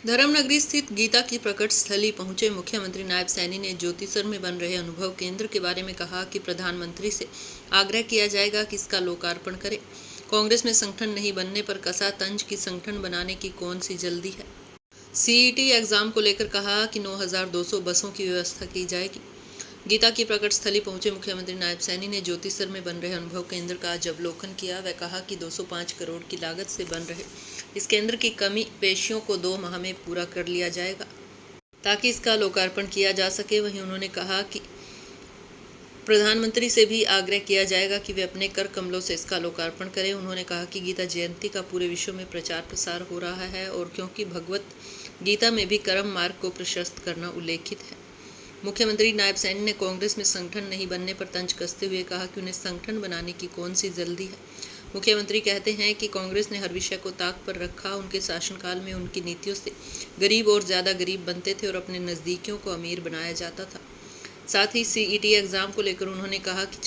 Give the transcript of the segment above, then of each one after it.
धर्मनगरी स्थित गीता की प्रकट स्थली पहुंचे मुख्यमंत्री नायब सैनी ने ज्योतिसर में बन रहे अनुभव केंद्र के बारे में कहा कि प्रधानमंत्री से आग्रह किया जाएगा कि इसका लोकार्पण करें। कांग्रेस में संगठन नहीं बनने पर कसा तंज की संगठन बनाने की कौन सी जल्दी है। सीईटी एग्जाम को लेकर कहा कि 9,200 बसों की व्यवस्था की जाएगी। गीता की प्रकट स्थली पहुंचे मुख्यमंत्री नायब सैनी ने ज्योतिसर में बन रहे अनुभव केंद्र का आज अवलोकन किया। वह कहा कि 205 करोड़ की लागत से बन रहे इस केंद्र की कमी पेशियों को 2 माह में पूरा कर लिया जाएगा ताकि इसका लोकार्पण किया जा सके। वहीं उन्होंने कहा कि प्रधानमंत्री से भी आग्रह किया जाएगा कि वे अपने कर कमलों से इसका लोकार्पण करें। उन्होंने कहा कि गीता जयंती का पूरे विश्व में प्रचार प्रसार हो रहा है और क्योंकि भगवत गीता में भी कर्म मार्ग को प्रशस्त करना उल्लेखित है। मुख्यमंत्री नायब सैनी ने कांग्रेस में संगठन नहीं बनने पर तंज कसते हुए कहा कि उन्हें संगठन बनाने की कौन सी जल्दी है। मुख्यमंत्री कहते हैं कि कांग्रेस ने हर विषय को ताक पर रखा। उनके शासनकाल में उनकी नीतियों से गरीब और ज़्यादा गरीब बनते थे और अपने नज़दीकियों को अमीर बनाया जाता था। साथ ही सीईटी एग्ज़ाम को लेकर उन्होंने कहा कि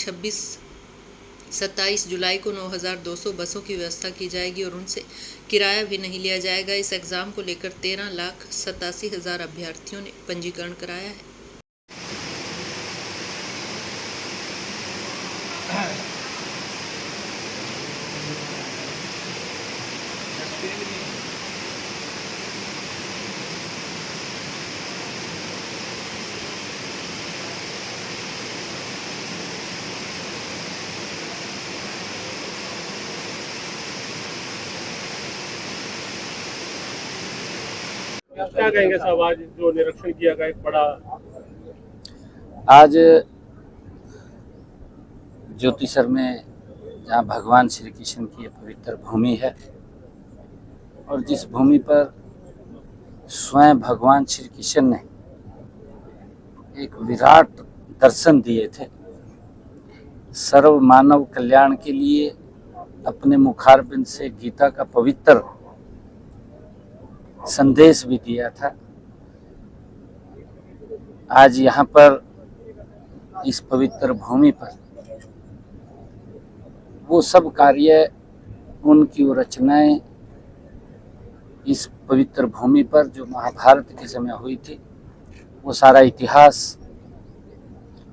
27 जुलाई को 9,200 बसों की व्यवस्था की जाएगी और उनसे किराया भी नहीं लिया जाएगा। इस एग्ज़ाम को लेकर 13,87,000 अभ्यर्थियों ने पंजीकरण कराया है। क्या कहेंगे साहब, आज जो निरीक्षण किया गया एक बड़ा आज ज्योतिसर में जहाँ भगवान श्री कृष्ण की पवित्र भूमि है और जिस भूमि पर स्वयं भगवान श्री कृष्ण ने एक विराट दर्शन दिए थे, सर्व मानव कल्याण के लिए अपने मुखारबिंद से गीता का पवित्र संदेश भी दिया था। आज यहाँ पर इस पवित्र भूमि पर वो सब कार्य, उनकी वो रचनाएं इस पवित्र भूमि पर जो महाभारत के समय हुई थी, वो सारा इतिहास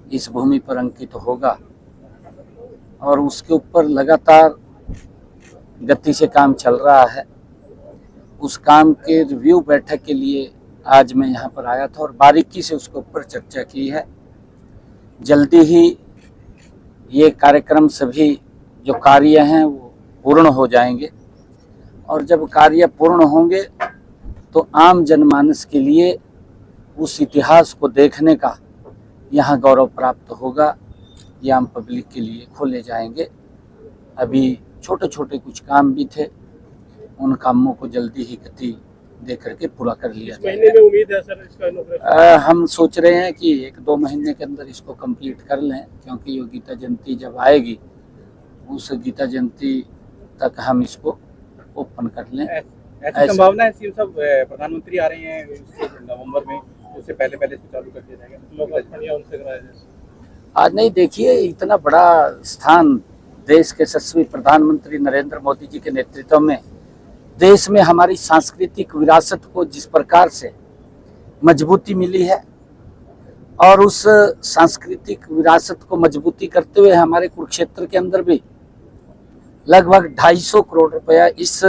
इस भूमि पर अंकित होगा और उसके ऊपर लगातार गति से काम चल रहा है। उस काम के रिव्यू बैठक के लिए आज मैं यहाँ पर आया था और बारीकी से उसके ऊपर चर्चा की है। जल्दी ही ये कार्यक्रम, सभी जो कार्य हैं वो पूर्ण हो जाएंगे और जब कार्य पूर्ण होंगे तो आम जनमानस के लिए उस इतिहास को देखने का यहाँ गौरव प्राप्त होगा। ये आम पब्लिक के लिए खोले जाएंगे। अभी छोटे छोटे कुछ काम भी थे, उन कामों को जल्दी ही गति दे करके पूरा कर लिया जाएगा। महीने में उम्मीद है सर इसका इनॉग्रेशन? हम सोच रहे हैं कि 1-2 महीने के अंदर इसको कंप्लीट कर लें, क्योंकि ये गीता जयंती जब आएगी उस गीता जयंती तक हम इसको ओपन कर लें। ऐसी संभावना है सीएम साहब, प्रधानमंत्री आ रहे हैं नवंबर में, उससे पहले इसको चालू कर दिया जाएगा? उनसे कराया जाए। आज नहीं, देखिए इतना बड़ा स्थान देश के यशस्वी प्रधानमंत्री नरेंद्र मोदी जी के नेतृत्व में देश में हमारी सांस्कृतिक विरासत को जिस प्रकार से मजबूती मिली है और उस सांस्कृतिक विरासत को मजबूती करते हुए हमारे कुरुक्षेत्र के अंदर भी लगभग 250 करोड़ रुपया इस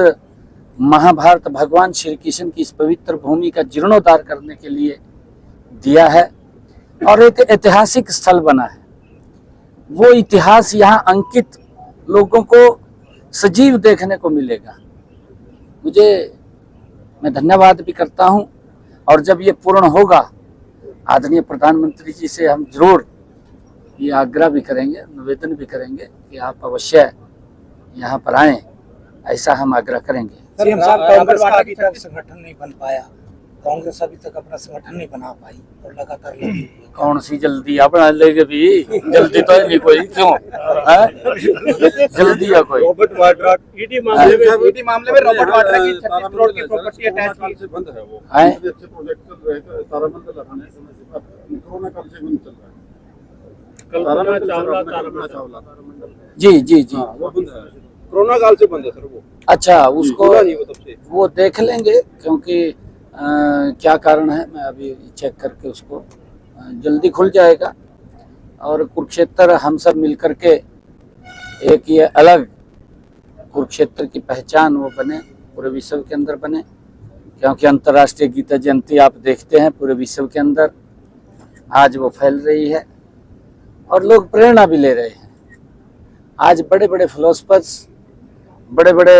महाभारत भगवान श्री कृष्ण की इस पवित्र भूमि का जीर्णोद्धार करने के लिए दिया है और एक ऐतिहासिक स्थल बना है। वो इतिहास यहाँ अंकित लोगों को सजीव देखने को मिलेगा। मैं धन्यवाद भी करता हूँ और जब ये पूर्ण होगा आदरणीय प्रधानमंत्री जी से हम जरूर ये आग्रह भी करेंगे, निवेदन भी करेंगे कि आप अवश्य यहाँ पर आएं, ऐसा हम आग्रह करेंगे। सीएम साहब, कांग्रेस का अभी तक संगठन नहीं बन पाया, कांग्रेस अभी तक अपना संगठन नहीं बना पाई और लगातार लगी हुई है। कौन सी जल्दी आप बना लेंगे भी? जल्दी तो नहीं कोई, क्यों जल्दी है कोई? रॉबर्ट वाड्रा ईडी मामले में रॉबर्ट वाड्रा की 36 करोड़ की प्रॉपर्टी अटैच की बंद है। वो हैं? अच्छे प्रोजेक्ट चल रहे थे, तारामंडल लगाने समय से कोरोना काल से बंद चल रहा है। कल्पना चावला जी वो बंद है, कोरोना काल से बंद है सर वो। अच्छा, उसको नहीं वो तब से वो देख लेंगे, क्योंकि क्या कारण है मैं अभी चेक करके उसको जल्दी खुल जाएगा। और कुरुक्षेत्र हम सब मिलकर के एक ये अलग कुरुक्षेत्र की पहचान वो बने, पूरे विश्व के अंदर बने, क्योंकि अंतर्राष्ट्रीय गीता जयंती आप देखते हैं पूरे विश्व के अंदर आज वो फैल रही है और लोग प्रेरणा भी ले रहे हैं। आज बड़े बड़े फिलोसफर्स, बड़े बड़े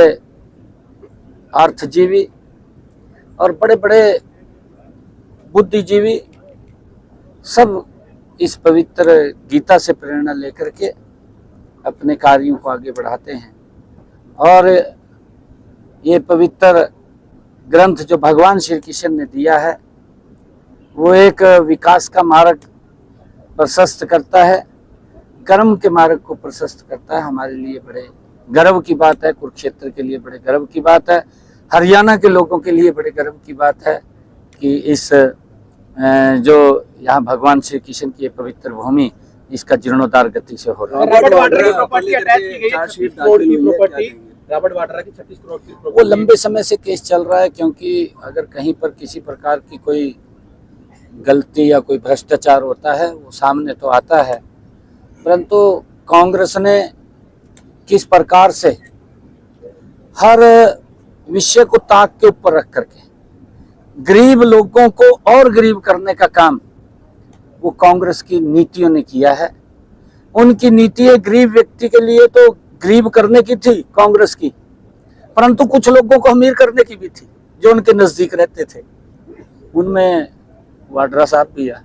अर्थजीवी और बड़े बड़े बुद्धिजीवी सब इस पवित्र गीता से प्रेरणा लेकर के अपने कार्यों को आगे बढ़ाते हैं। और ये पवित्र ग्रंथ जो भगवान श्री कृष्ण ने दिया है वो एक विकास का मार्ग प्रशस्त करता है, कर्म के मार्ग को प्रशस्त करता है। हमारे लिए बड़े गर्व की बात है, कुरुक्षेत्र के लिए बड़े गर्व की बात है, हरियाणा के लोगों के लिए बड़े गर्व की बात है कि इस जो यहाँ भगवान श्री कृष्ण की पवित्र भूमि इसका जीर्णोद्धार गति से हो रहा है। रॉबर्ट वाड्रा की प्रॉपर्टी अटैच की गई है, 36 करोड़ की प्रॉपर्टी, रॉबर्ट वाड्रा की 36 करोड़ की प्रॉपर्टी। वो लंबे समय से केस चल रहा है, क्योंकि अगर कहीं पर किसी प्रकार की कोई गलती या कोई भ्रष्टाचार होता है वो सामने तो आता है, परंतु कांग्रेस ने किस प्रकार से हर विषय को ताक के ऊपर रख करके गरीब लोगों को और गरीब करने का काम वो कांग्रेस की नीतियों ने किया है। उनकी नीति गरीब व्यक्ति के लिए तो गरीब करने की थी कांग्रेस की, परंतु कुछ लोगों को अमीर करने की भी थी जो उनके नजदीक रहते थे। उनमें वाड्रा साहब भी है।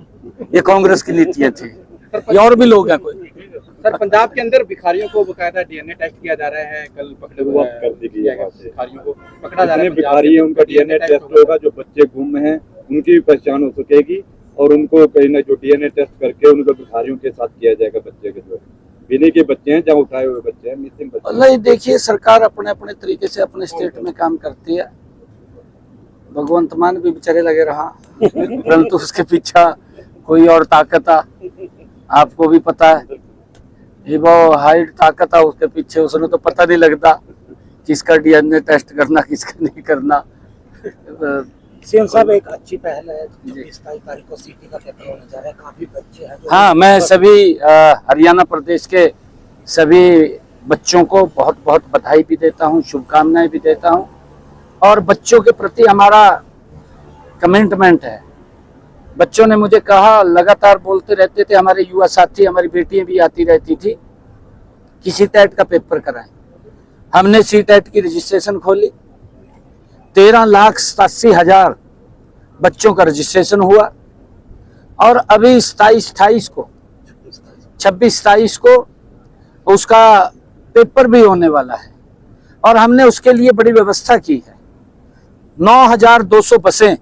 ये कांग्रेस की नीतियां थी। ये और भी लोग हैं कोई। सर, पंजाब के अंदर भिखारियों को बकायदा डीएनए टेस्ट किया जा रहा है। कल पकड़े हुए भिखारियों को पकड़ा जा रहा है। भिखारी है उनका डीएनए टेस्ट होगा, जो बच्चे गुम हैं उनकी भी पहचान हो सकेगी और उनको कहीं ना जो डीएनए टेस्ट करके उनको भिखारियों के साथ किया जाएगा। बच्चे के जो बिनी के बच्चे हैं, जहाँ उठाए हुए बच्चे हैं, मिसिंग बच्चे। नहीं, देखिए सरकार अपने अपने तरीके से अपने स्टेट में काम करती है। भगवंत मान भी बेचारे लगे रहा, परंतु उसके पीछे कोई और ताकत आ, आपको भी पता है। ये वो हाइट ताकत आ उसके पीछे, उसने तो पता नहीं लगता किसका डीएनए टेस्ट करना किसका नहीं करना। सीएम साहब, एक अच्छी पहल है, 27 तारीख को सीटी का पेपर होने जा रहा है, काफी बच्चे हैं। हाँ, मैं सभी हरियाणा प्रदेश के सभी बच्चों को बहुत बहुत बधाई भी देता हूँ, शुभकामनाएं भी देता हूँ। और बच्चों के प्रति हमारा कमिटमेंट है। बच्चों ने मुझे कहा, लगातार बोलते रहते थे, हमारे युवा साथी, हमारी बेटियां भी आती रहती थी कि सीटेट का पेपर कराएं। हमने सीटेट की रजिस्ट्रेशन खोली, 13,87,000 बच्चों का रजिस्ट्रेशन हुआ और अभी 26-28 को उसका पेपर भी होने वाला है। और हमने उसके लिए बड़ी व्यवस्था की है। 9,200 बसें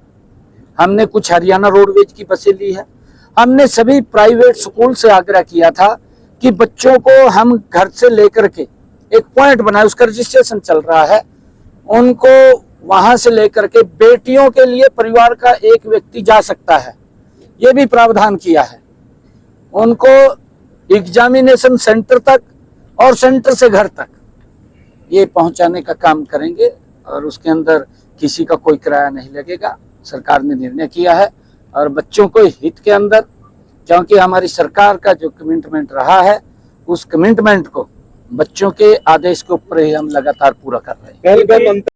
हमने कुछ हरियाणा रोडवेज की बसें ली है। हमने सभी प्राइवेट स्कूल से आग्रह किया था कि बच्चों को हम घर से लेकर के एक पॉइंट बनाए, उसका रजिस्ट्रेशन चल रहा है, उनको वहां से लेकर के बेटियों के लिए परिवार का एक व्यक्ति जा सकता है, ये भी प्रावधान किया है। उनको एग्जामिनेशन सेंटर तक और सेंटर से घर तक ये पहुंचाने का काम करेंगे और उसके अंदर किसी का कोई किराया नहीं लगेगा। सरकार ने निर्णय किया है और बच्चों को हित के अंदर, क्योंकि हमारी सरकार का जो कमिटमेंट रहा है उस कमिटमेंट को बच्चों के आदेश के ऊपर ही हम लगातार पूरा कर रहे हैं।